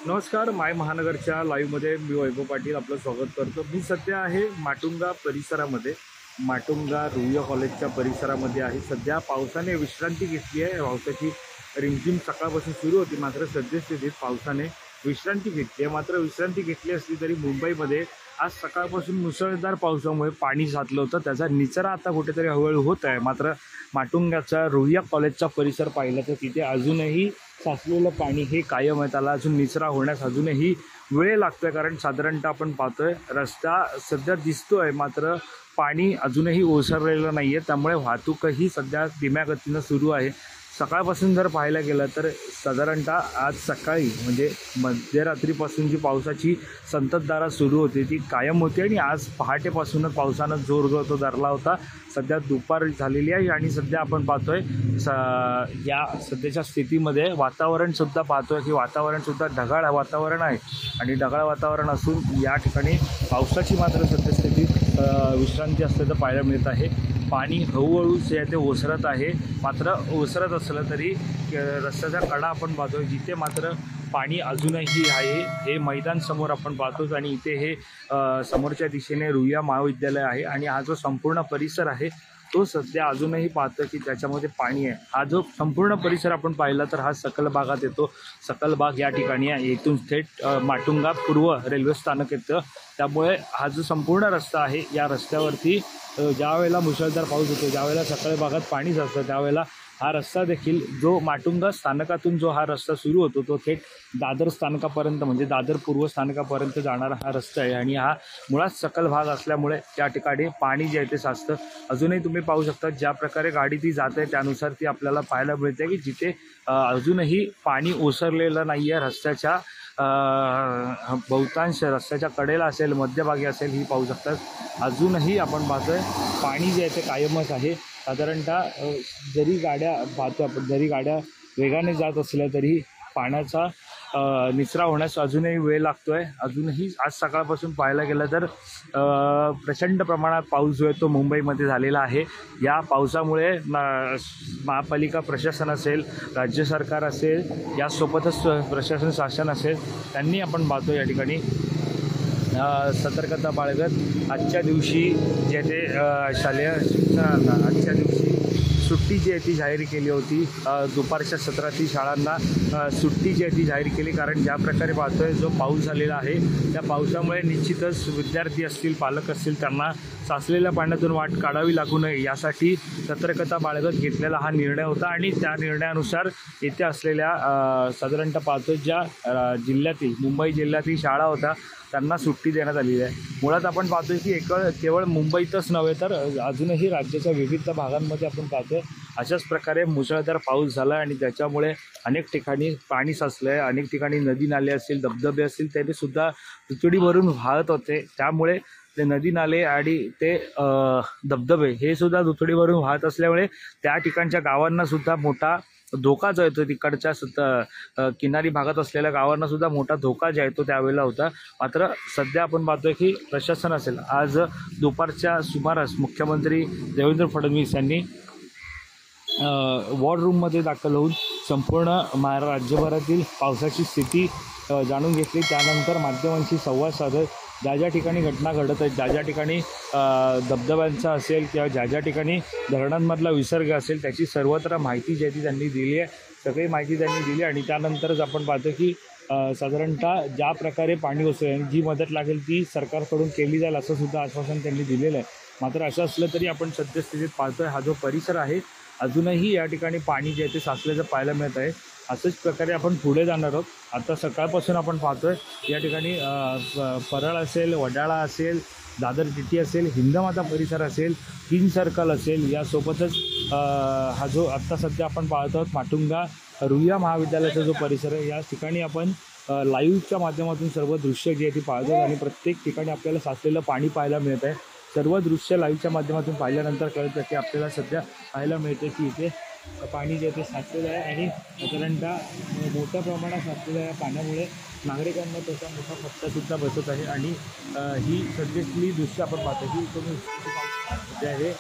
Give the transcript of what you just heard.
नमस्कार. माय महानगरच्या लाईव्हमध्ये मी वैभव पाटील आपलं स्वागत करतो. मी सध्या आहे माटुंगा परिसरामध्ये. माटुंगा रुईया कॉलेजच्या परिसरामध्ये आहे. सध्या पावसाने विश्रांती घेतली आहे. पावसाची रिमझिम सकाळपासून सुरू होती, मात्र सद्यस्थितीत पावसाने विश्रांती घेतली आहे. मात्र विश्रांती घेतली असली तरी मुंबईमध्ये आज सकाळपासून मुसळधार पावसामुळे पाणी साचलं होतं. त्याचा निचरा आता कुठेतरी हळूहळू होत आहे. मात्र माटुंगाचा रुईया कॉलेजचा परिसर पाहिला तर तिथे अजूनही साचलेलं पाणी हे कायम आहे. त्याला अजून निचरा होण्यास अजूनही वेळ लागतो आहे, कारण साधारणतः आपण पाहतोय रस्ता सध्या दिसतोय, मात्र पाणी अजूनही ओसरलेलं नाही आहे. त्यामुळे वाहतूकही सध्या धीम्या गतीनं सुरू आहे. सकाळपासून जर पाहायला गेलं तर साधारणतः आज सकाळी म्हणजे मध्यरात्रीपासून जी पावसाची संततधारा सुरू होती ती कायम होती आणि आज पहाटेपासूनच पावसानं जोर तो धरला होता. सध्या दुपार झालेली आहे आणि सध्या आपण पाहतोय या सध्याच्या स्थितीमध्ये वातावरणसुद्धा पाहतोय की वातावरणसुद्धा ढगाळ वातावरण आहे आणि ढगाळ वातावरण असून या ठिकाणी पावसाची मात्र सद्यस्थितीत विश्रांती असल्याचं पाहायला मिळत आहे. पाणी हळूहळू जे आहे ते ओसरत आहे. मात्र ओसरत असलं तरी रस्त्याच्या कडा आपण पाहतोय जिथे मात्र पाणी अजूनही आहे. हे मैदान समोर आपण पाहतोच आणि इथे हे समोरच्या दिशेने रुईया महाविद्यालय आहे आणि हा जो संपूर्ण परिसर आहे तो सध्या अजूनही पाहतो की त्याच्यामध्ये पाणी आहे. हा जो संपूर्ण परिसर आपण पाहिला तर हा सकल भागात येतो. सकल भाग या ठिकाणी आहे. इथून थेट माटुंगा पूर्व रेल्वे स्थानक येतं. त्यामुळे हा जो संपूर्ण रस्ता आहे या रस्त्यावरती ज्या वेळेला मुसळधार पाऊस होतो, ज्यावेळेला सकल भागात पाणी साचतं, त्यावेळेला हा रस्ता देखील जो माटुंगा स्थानकातून जो हा रस्ता सुरू होतो तो थेट दादर स्थानकापर्यंत म्हणजे दादर पूर्व स्थानकापर्यंत जाणारा हा रस्ता आहे आणि हा मुळात सकल भाग असल्यामुळे त्या ठिकाणी पाणी जे आहे ते साचतं. अजूनही तुम्ही पाहू शकता ज्या प्रकारे गाडी ती जात आहे त्यानुसार ती आपल्याला पाहायला मिळते की जिथे अजूनही पाणी ओसरलेलं नाही आहे. रस्त्याच्या बहुतांश रस्त्याच्या कडेला असेल, मध्यभागी असेल, ही पाहू शकतात. अजूनही आपण पाहतोय पाणी जे आहे ते कायमच आहे. साधारणतः जरी गाड्या पाहतो आपण, जरी गाड्या वेगाने जात असल्या तरी पाण्याचा निचरा होण्यास अजूनही वेळ लागतो आहे. अजूनही आज सकाळपासून पाहायला गेलं तर प्रचंड प्रमाणात पाऊस जो आहे तो मुंबईमध्ये झालेला आहे. या पावसामुळे महापालिका प्रशासन असेल, राज्य सरकार असेल, यासोबतच प्रशासन शासन असेल, त्यांनी आपण पाहतो या ठिकाणी सतर्कता बाळगत आजच्या दिवशी जे ते शालेय शिक्षणाला आजच्या दिवशी सुट्टी जी आहे ती जाहीर केली होती. दुपारच्या सत्रातील शाळांना सुट्टी जी आहे ती जाहीर केली, कारण ज्या प्रकारे पाहतोय जो पाऊस झालेला आहे त्या पावसामुळे निश्चितच विद्यार्थी असतील, पालक असतील, त्यांना साचलेल्या पाण्यातून वाट काढावी लागू नये यासाठी सतर्कता बाळगत घेतलेला हा निर्णय होता आणि त्या निर्णयानुसार येथे असलेल्या साधारणतः पाहतोय ज्या जिल्ह्यातील मुंबई जिल्ह्यातील शाळा होत्या त्यांना सुट्टी देण्यात आलेली आहे. मुळात आपण पाहतोय की केवळ मुंबईतच नव्हे तर अजूनही राज्याच्या विविध भागांमध्ये आपण पाहतोय अशाच प्रकारे मुसळधार पाऊस झाला आणि त्याच्यामुळे अनेक ठिकाणी पाणी साचलं आहे. अनेक ठिकाणी नदी नाले असतील, धबधबे असतील, ते सुद्धा दुथडी भरून वाहत होते. त्यामुळे ते नदी नाले आणि ते धबधबे हे सुद्धा दुथडी भरून वाहत असल्यामुळे त्या ठिकाणच्या गावांना सुद्धा मोठा धोका जो येतो, तिकडच्या किनारी भागात असलेल्या गावांना सुद्धा मोठा धोका जो आहे तो त्यावेळेला होता. मात्र सध्या आपण पाहतोय की प्रशासन असेल, आज दुपारच्या सुमारास मुख्यमंत्री देवेंद्र फडणवीस यांनी वॉर रूममध्ये दाखल होऊन संपूर्ण राज्यभरातील पावसाची स्थिती जाणून घेतली. त्यानंतर माध्यमांशी संवाद साधत ज्या ज्या ठिकाणी घटना घडत आहेत, ज्या ज्या ठिकाणी धबधब्यांचा असेल किंवा ज्या ज्या ठिकाणी धरणांमधला विसर्ग असेल त्याची सर्वत्र माहिती जी आहे ती त्यांनी दिली आहे. सगळी माहिती त्यांनी दिली आणि त्यानंतरच आपण पाहतो की साधारणतः ज्या प्रकारे पाणी ओसरेल आणि जी मदत लागेल ती सरकारकडून केली जाईल असं सुद्धा आश्वासन त्यांनी दिलेलं आहे. मात्र असं असलं तरी आपण सद्यस्थितीत पाहतोय हा जो परिसर आहे अजूनही या ठिकाणी पाणी जे आहे ते साचल्याचं पाहायला मिळत आहे. असंच प्रकारे आपण पुढे जाणार आहोत. आता सकाळपासून आपण पाहतोय या ठिकाणी परळ असेल, वडाळा असेल, दादर टीटी असेल, हिंदमाता परिसर असेल, किंग सर्कल असेल, यासोबतच हा जो आत्ता सध्या आपण पाहत आहोत माटुंगा रुईया महाविद्यालयाचा जो परिसर आहे या ठिकाणी आपण लाईव्हच्या माध्यमातून सर्व दृश्य जी आहे ती पाहतो आणि प्रत्येक ठिकाणी आपल्याला साचलेलं पाणी पाहायला मिळत आहे. सर्व दृश्य लाईव्हच्या माध्यमातून पाहिल्यानंतर कळतं की आपल्याला सध्या पाहायला मिळते की इथे पाणी जे ते साचलेलं आहे आणि साधारणतः मोठ्या प्रमाणात साचलेल्या या पाण्यामुळे नागरिकांना त्याचा मोठा फटकासुद्धा बसत आहे आणि ही सध्याची दृश्य आपण पाहतो की तुम्ही जे आहे